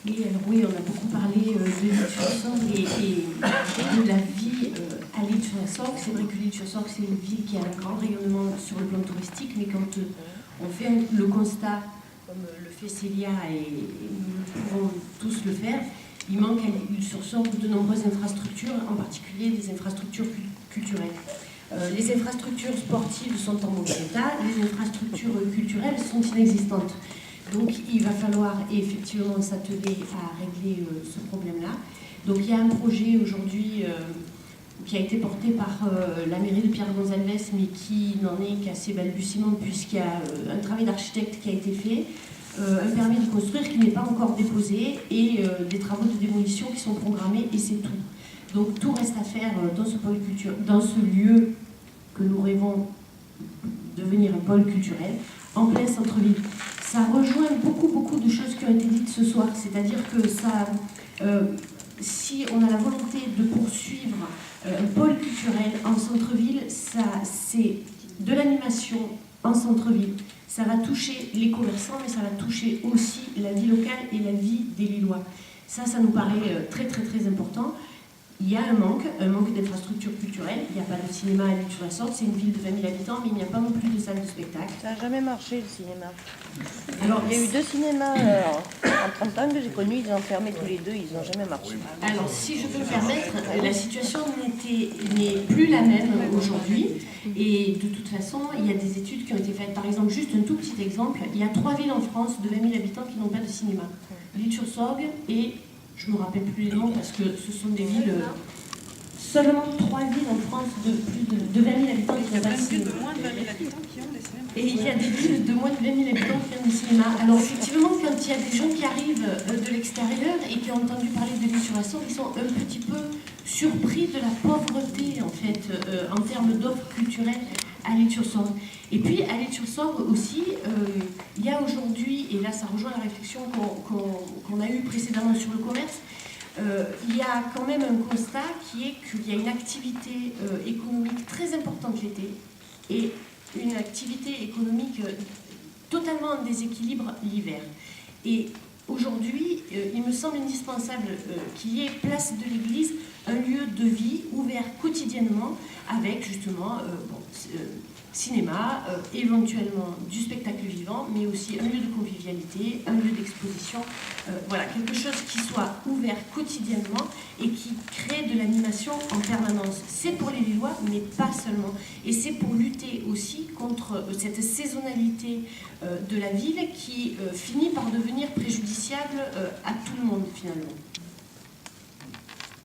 Oui, on a beaucoup parlé de l'île sur Sorgue et de la vie à l'île sur la Sorgue. C'est vrai que l'île sur Sorgue, c'est une ville qui a un grand rayonnement sur le plan touristique, mais quand on fait le constat, comme le fait Célia et nous pouvons tous le faire, il manque à l'île sur Sorgue de nombreuses infrastructures, en particulier des infrastructures culturelles. Les infrastructures sportives sont en mauvais état, les infrastructures culturelles sont inexistantes. Donc il va falloir effectivement s'atteler à régler ce problème-là. Donc il y a un projet aujourd'hui qui a été porté par la mairie de Pierre Gonzalez, mais qui n'en est qu'à ses balbutiements, puisqu'il y a un travail d'architecte qui a été fait, un permis de construire qui n'est pas encore déposé, et des travaux de démolition qui sont programmés, et c'est tout. Donc tout reste à faire dans ce pôle dans ce lieu que nous rêvons devenir un pôle culturel, en plein centre-ville. Ça rejoint beaucoup de choses qui ont été dites ce soir, c'est-à-dire que ça, si on a la volonté de poursuivre un pôle culturel en centre-ville, c'est de l'animation en centre-ville. Ça va toucher les commerçants, mais ça va toucher aussi la vie locale et la vie des Lillois. Ça nous paraît très important. Il y a un manque d'infrastructures culturelles. Il n'y a pas de cinéma à l'île sur la Sorgue, c'est une ville de 20 000 habitants, mais il n'y a pas non plus de salle de spectacle. Ça n'a jamais marché le cinéma. Alors, il y a eu 2 cinémas en 30 ans que j'ai connus, ils ont fermé tous les 2, ils n'ont jamais marché. Alors, si je peux me permettre, la situation n'est plus la même aujourd'hui. Et de toute façon, il y a des études qui ont été faites. Par exemple, juste un tout petit exemple, il y a 3 villes en France de 20 000 habitants qui n'ont pas de cinéma. L'île sur Sorgue et... je ne me rappelle plus les noms parce que ce sont des villes, seulement 3 villes en France de plus de 20 000 habitants qui n'ont pas de cinéma. De moins de 20 000 habitants qui ont des cinémas. Et il y a des villes de moins de 20 000 habitants qui ont des cinémas. Alors effectivement, quand il y a des gens qui arrivent de l'extérieur et qui ont entendu parler de l'île sur la Sorgue, ils sont un petit peu surpris de la pauvreté en fait, en termes d'offres culturelles à l'île sur Sorgue. Et puis à l'île sur Sorgue aussi, il y a aujourd'hui, et là ça rejoint la réflexion qu'on a eue précédemment sur le commerce, il y a quand même un constat qui est qu'il y a une activité économique très importante l'été et une activité économique totalement en déséquilibre l'hiver. Et aujourd'hui, il me semble indispensable qu'il y ait place de l'église un lieu de vie ouvert quotidiennement avec justement cinéma, éventuellement du spectacle vivant, mais aussi un lieu de convivialité, un lieu d'exposition, voilà, quelque chose qui soit ouvert quotidiennement et qui crée de l'animation en permanence. C'est pour les Lillois, mais pas seulement. Et c'est pour lutter aussi contre cette saisonnalité de la ville qui finit par devenir préjudiciable à tout le monde finalement.